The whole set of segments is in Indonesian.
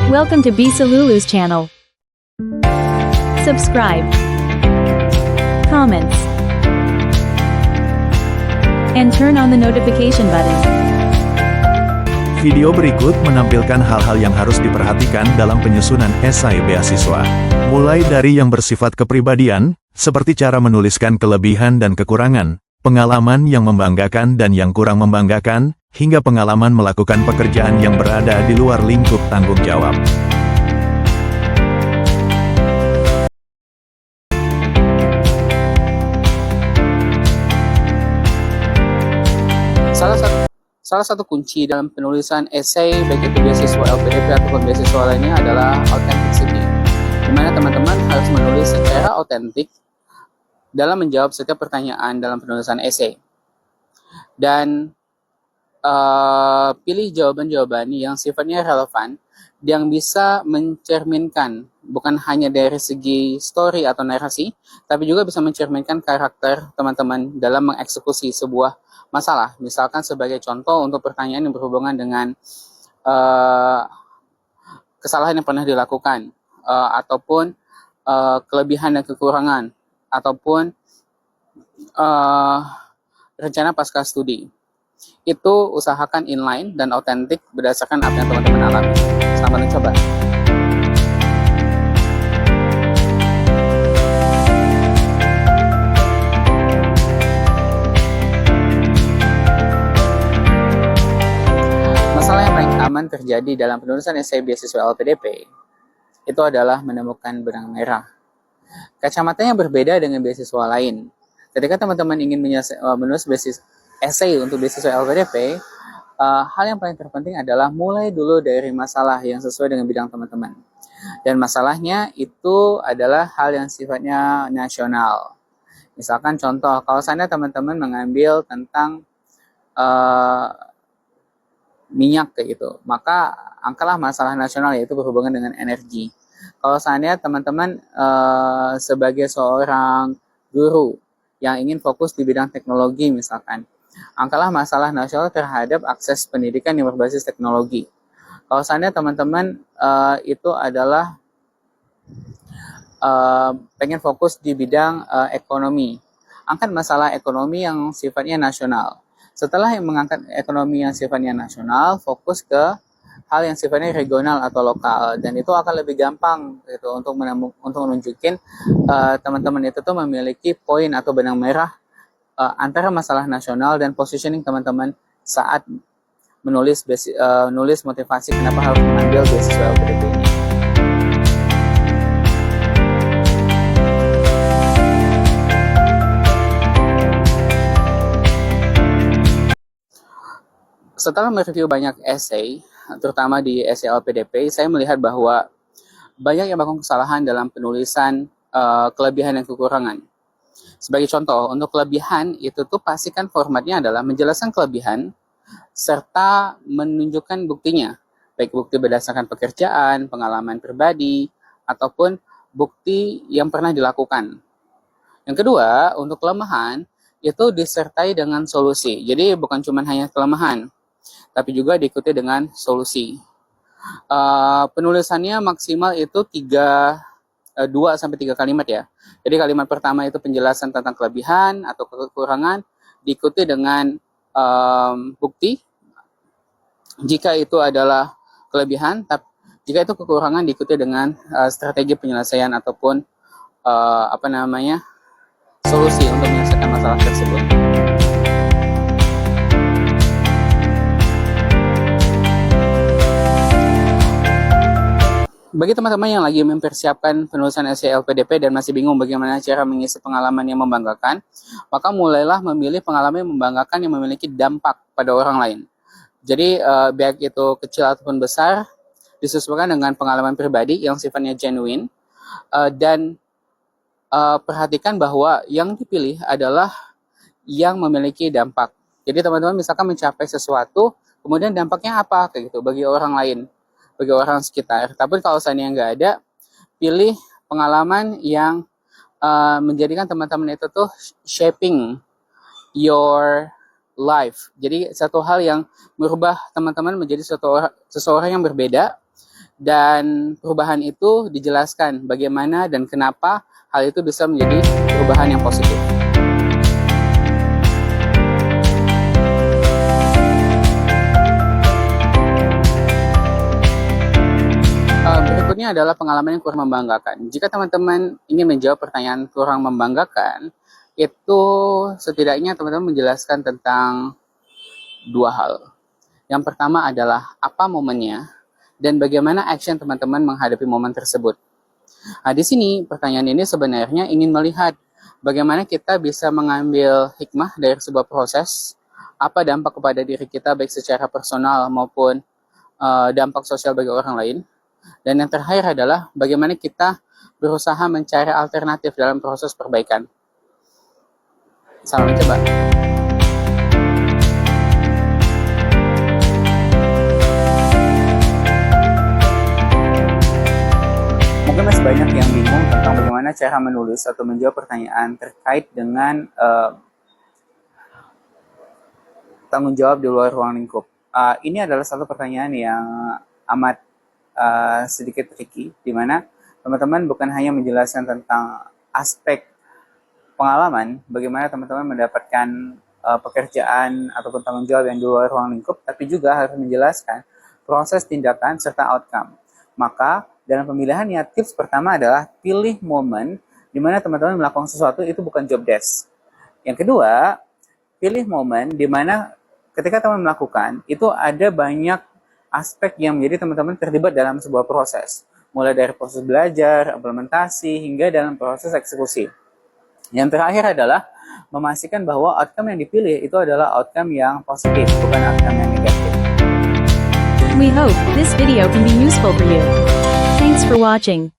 Welcome to Bisa Lulu's channel. Subscribe, comments, and turn on the notification button. Video berikut menampilkan hal-hal yang harus diperhatikan dalam penyusunan esai beasiswa. Mulai dari yang bersifat kepribadian, seperti cara menuliskan kelebihan dan kekurangan, pengalaman yang membanggakan dan yang kurang membanggakan, hingga pengalaman melakukan pekerjaan yang berada di luar lingkup tanggung jawab. Salah satu kunci dalam penulisan esai, baik itu beasiswa LPDP ataupun beasiswa lainnya adalah authenticity, di mana teman-teman harus menulis secara autentik dalam menjawab setiap pertanyaan dalam penulisan esai. Dan pilih jawaban-jawaban yang sifatnya relevan, yang bisa mencerminkan bukan hanya dari segi story atau narasi, tapi juga bisa mencerminkan karakter teman-teman dalam mengeksekusi sebuah masalah. Misalkan sebagai contoh untuk pertanyaan yang berhubungan dengan kesalahan yang pernah dilakukan, ataupun kelebihan dan kekurangan, ataupun rencana pasca studi. Itu usahakan inline dan autentik berdasarkan apa yang teman-teman alami. Selamat mencoba. Masalah yang paling aman terjadi dalam penulisan esai beasiswa LPDP itu adalah menemukan benang merah. Kacamatanya berbeda dengan beasiswa lain. Ketika teman-teman ingin menulis esai untuk beasiswa LPDP, hal yang paling terpenting adalah mulai dulu dari masalah yang sesuai dengan bidang teman-teman. Dan masalahnya itu adalah hal yang sifatnya nasional. Misalkan contoh, kalau seandainya teman-teman mengambil tentang minyak kayak gitu, maka angkalah masalah nasional, yaitu berhubungan dengan energi. Kalau seandainya teman-teman sebagai seorang guru yang ingin fokus di bidang teknologi misalkan, angkalah masalah nasional terhadap akses pendidikan yang berbasis teknologi. Kalau seandainya teman-teman itu adalah pengen fokus di bidang ekonomi, angkat masalah ekonomi yang sifatnya nasional. Setelah mengangkat ekonomi yang sifatnya nasional, fokus ke hal yang sifatnya regional atau lokal, dan itu akan lebih gampang gitu untuk menunjukin teman-teman itu tuh memiliki poin atau benang merah antara masalah nasional dan positioning teman-teman saat nulis motivasi kenapa harus mengambil beasiswa LPDP ini. Setelah mereview banyak esai, terutama di esai LPDP, saya melihat bahwa banyak yang melakukan kesalahan dalam penulisan kelebihan dan kekurangan. Sebagai contoh, untuk kelebihan itu tuh pastikan formatnya adalah menjelaskan kelebihan serta menunjukkan buktinya, baik bukti berdasarkan pekerjaan, pengalaman pribadi, ataupun bukti yang pernah dilakukan. Yang kedua, untuk kelemahan itu disertai dengan solusi. Jadi bukan cuma hanya kelemahan, tapi juga diikuti dengan solusi. Penulisannya maksimal itu 2-3 kalimat ya. Jadi kalimat pertama itu penjelasan tentang kelebihan atau kekurangan, diikuti dengan bukti jika itu adalah kelebihan, tapi jika itu kekurangan diikuti dengan strategi penyelesaian ataupun solusi untuk menyelesaikan masalah tersebut. Bagi teman-teman yang lagi mempersiapkan penulisan esai LPDP dan masih bingung bagaimana cara mengisi pengalaman yang membanggakan, maka mulailah memilih pengalaman yang membanggakan yang memiliki dampak pada orang lain. Jadi baik itu kecil ataupun besar, disesuaikan dengan pengalaman pribadi yang sifatnya genuine, dan perhatikan bahwa yang dipilih adalah yang memiliki dampak. Jadi teman-teman misalkan mencapai sesuatu, kemudian dampaknya apa kayak gitu bagi orang lain, bagi orang sekitar. Tapi kalau seandainya nggak ada, pilih pengalaman yang menjadikan teman-teman itu tuh shaping your life. Jadi satu hal yang merubah teman-teman menjadi seseorang yang berbeda, Dan perubahan itu dijelaskan bagaimana dan kenapa hal itu bisa menjadi perubahan yang positif. Berikutnya adalah pengalaman yang kurang membanggakan. Jika teman-teman ingin menjawab pertanyaan kurang membanggakan, itu setidaknya teman-teman menjelaskan tentang dua hal. Yang pertama adalah apa momennya dan bagaimana action teman-teman menghadapi momen tersebut. Nah, di sini pertanyaan ini sebenarnya ingin melihat bagaimana kita bisa mengambil hikmah dari sebuah proses, apa dampak kepada diri kita baik secara personal maupun dampak sosial bagi orang lain. Dan yang terakhir adalah bagaimana kita berusaha mencari alternatif dalam proses perbaikan. Salam coba. Mungkin masih banyak yang bingung tentang bagaimana cara menulis atau menjawab pertanyaan terkait dengan tanggung jawab di luar ruang lingkup. Ini adalah satu pertanyaan yang amat sedikit tricky, di mana teman-teman bukan hanya menjelaskan tentang aspek pengalaman, bagaimana teman-teman mendapatkan pekerjaan ataupun tanggung jawab yang di luar ruang lingkup, tapi juga harus menjelaskan proses tindakan serta outcome. Maka dalam pemilihannya, tips pertama adalah pilih momen di mana teman-teman melakukan sesuatu itu bukan job desk. Yang kedua, pilih momen di mana ketika teman melakukan, itu ada banyak aspek yang menjadi teman-teman terlibat dalam sebuah proses. Mulai dari proses belajar, implementasi, hingga dalam proses eksekusi. Yang terakhir adalah memastikan bahwa outcome yang dipilih itu adalah outcome yang positif, bukan outcome yang negatif. We hope this video can be useful for you. Thanks for watching.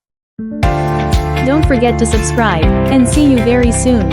Don't forget to subscribe, and see you very soon.